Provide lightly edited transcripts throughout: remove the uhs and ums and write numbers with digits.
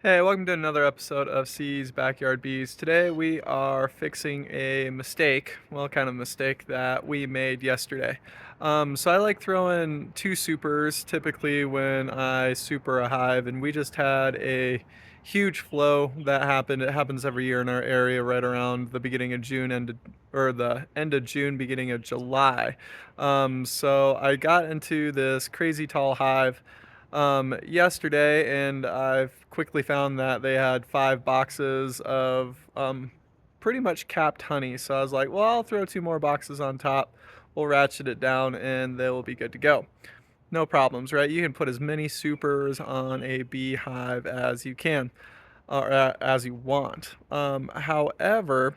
Hey, welcome to another episode of C's Backyard Bees. Today we are fixing a mistake, well, kind of mistake that we made yesterday. So I like throwing two supers typically when I super a hive, and we just had a huge flow that happened. It happens every year in our area right around the beginning of June or the end of June, beginning of July. So I got into this crazy tall hive yesterday, and I've quickly found that they had 5 boxes of pretty much capped honey. So I was like, well, I'll throw 2 more boxes on top. We'll ratchet it down, and they will be good to go. No problems, right? You can put as many supers on a beehive as you can, or as you want. However,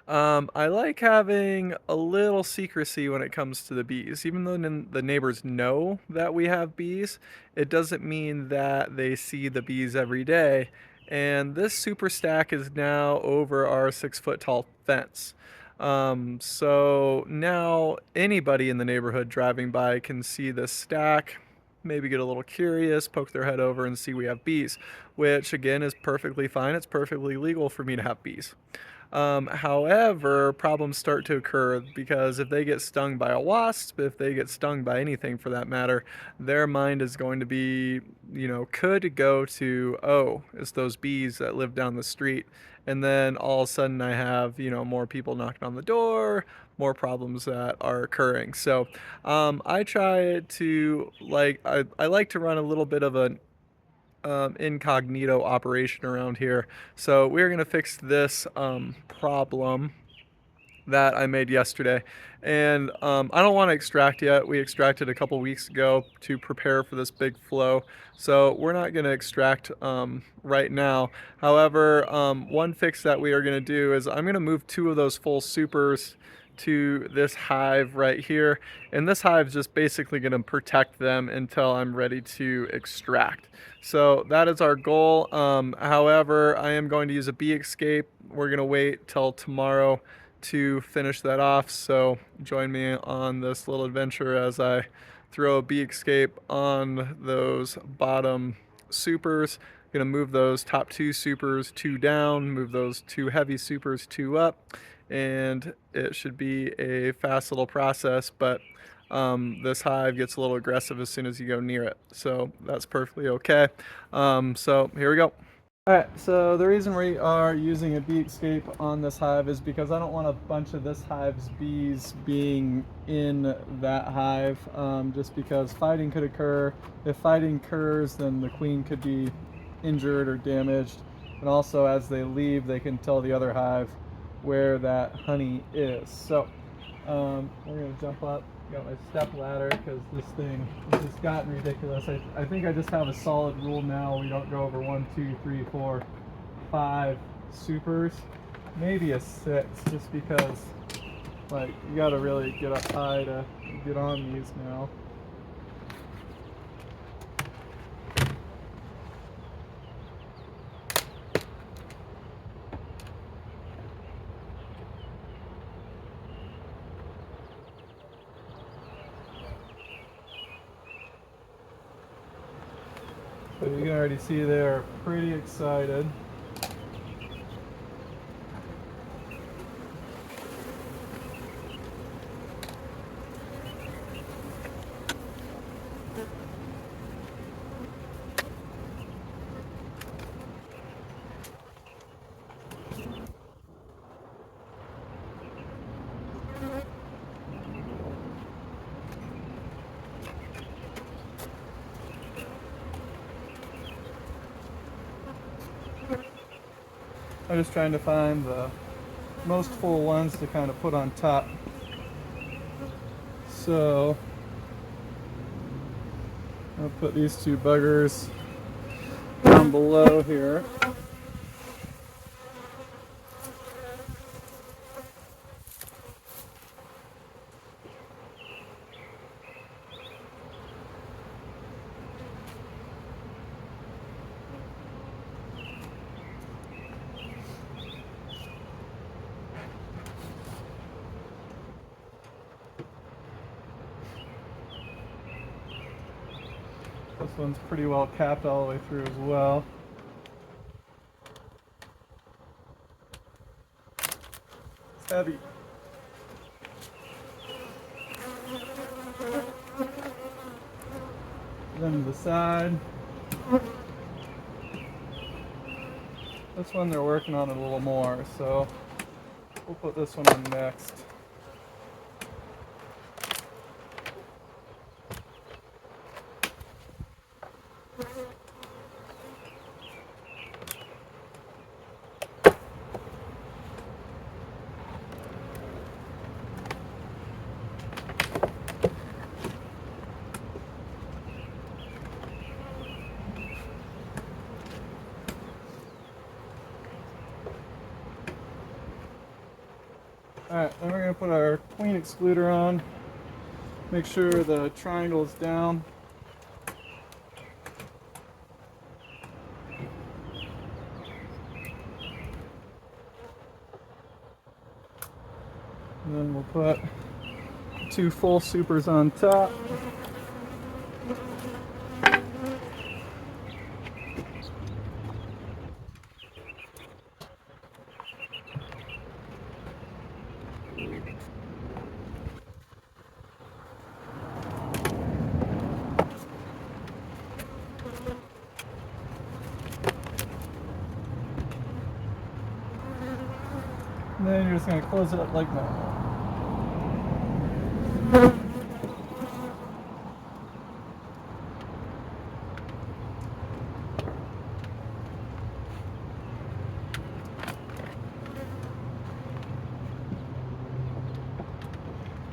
I like having a little secrecy when it comes to the bees. Even though the neighbors know that we have bees, it doesn't mean that they see the bees every day. And this super stack is now over our 6 foot tall fence. So now anybody in the neighborhood driving by can see this stack, maybe get a little curious, poke their head over and see we have bees, which again is perfectly fine. It's perfectly legal for me to have bees. However, problems start to occur because if they get stung by a wasp, if they get stung by anything for that matter, their mind is going to be, could go to, oh, it's those bees that live down the street. And then all of a sudden I have, more people knocking on the door, more problems that are occurring. So I try to, I like to run a little bit of an incognito operation around here. So we're going to fix this problem that I made yesterday. And I don't want to extract yet. We extracted a couple weeks ago to prepare for this big flow. So we're not going to extract right now. However, one fix that we are going to do is I'm going to move 2 of those full supers to this hive right here. And this hive is just basically going to protect them until I'm ready to extract. So that is our goal. However, I am going to use a bee escape. We're going to wait till tomorrow to finish that off. So join me on this little adventure as I throw a bee escape on those bottom supers. Gonna move those top 2 supers 2 down, move those 2 heavy supers 2 up, and it should be a fast little process, but this hive gets a little aggressive as soon as you go near it. So that's perfectly okay. So here we go. Alright, so the reason we are using a bee escape on this hive is because I don't want a bunch of this hive's bees being in that hive, just because fighting could occur. If fighting occurs, then the queen could be injured or damaged, and also as they leave, they can tell the other hive where that honey is. So we're going to jump up. Got my step ladder because this thing has just gotten ridiculous. I think I just have a solid rule now. We don't go over 1, 2, 3, 4, 5 supers, maybe a 6, just because like you got to really get up high to get on these now. So you can already see they're pretty excited. I'm just trying to find the most full ones to kind of put on top. So I'll put these 2 buggers down below here. This one's pretty well capped all the way through as well. Heavy. Then to the side. This one they're working on it a little more, so we'll put this one on next. Alright, then we're going to put our queen excluder on. Make sure the triangle is down. And then we'll put 2 full supers on top. And then you're just going to close it up like normal.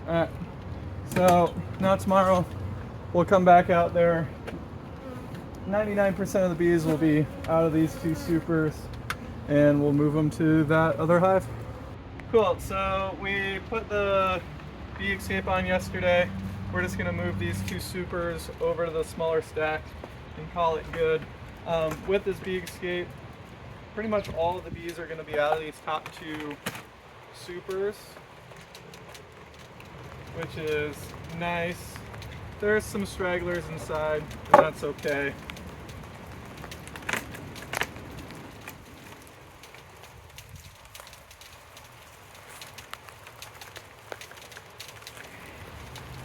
Alright, so now tomorrow we'll come back out there. 99% of the bees will be out of these 2 supers, and we'll move them to that other hive. Cool, so we put the bee escape on yesterday. We're just going to move these 2 supers over to the smaller stack and call it good. With this bee escape, pretty much all of the bees are going to be out of these top 2 supers, which is nice. There's some stragglers inside, and that's okay.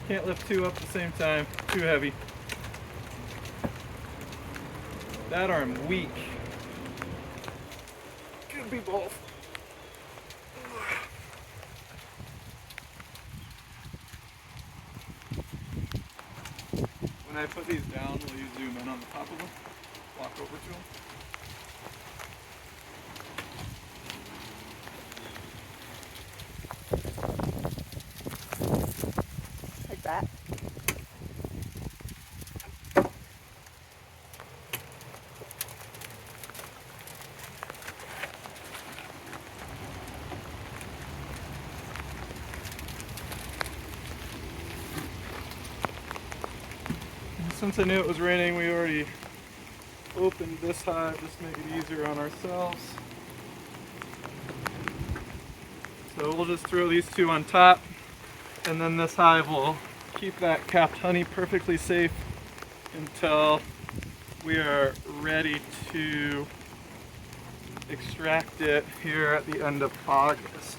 Can't lift 2 up at the same time, too heavy. That arm weak. Could be both. When I put these down, will you zoom in on the top of them? Walk over to them. Like that. Since I knew it was raining, we already opened this hive just to make it easier on ourselves. So we'll just throw these 2 on top, and then this hive will keep that capped honey perfectly safe until we are ready to extract it here at the end of August.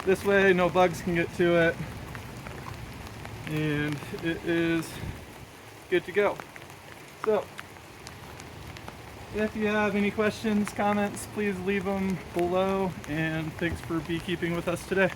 This way no bugs can get to it, and it is good to go. So if you have any questions, comments, please leave them below, and thanks for beekeeping with us today.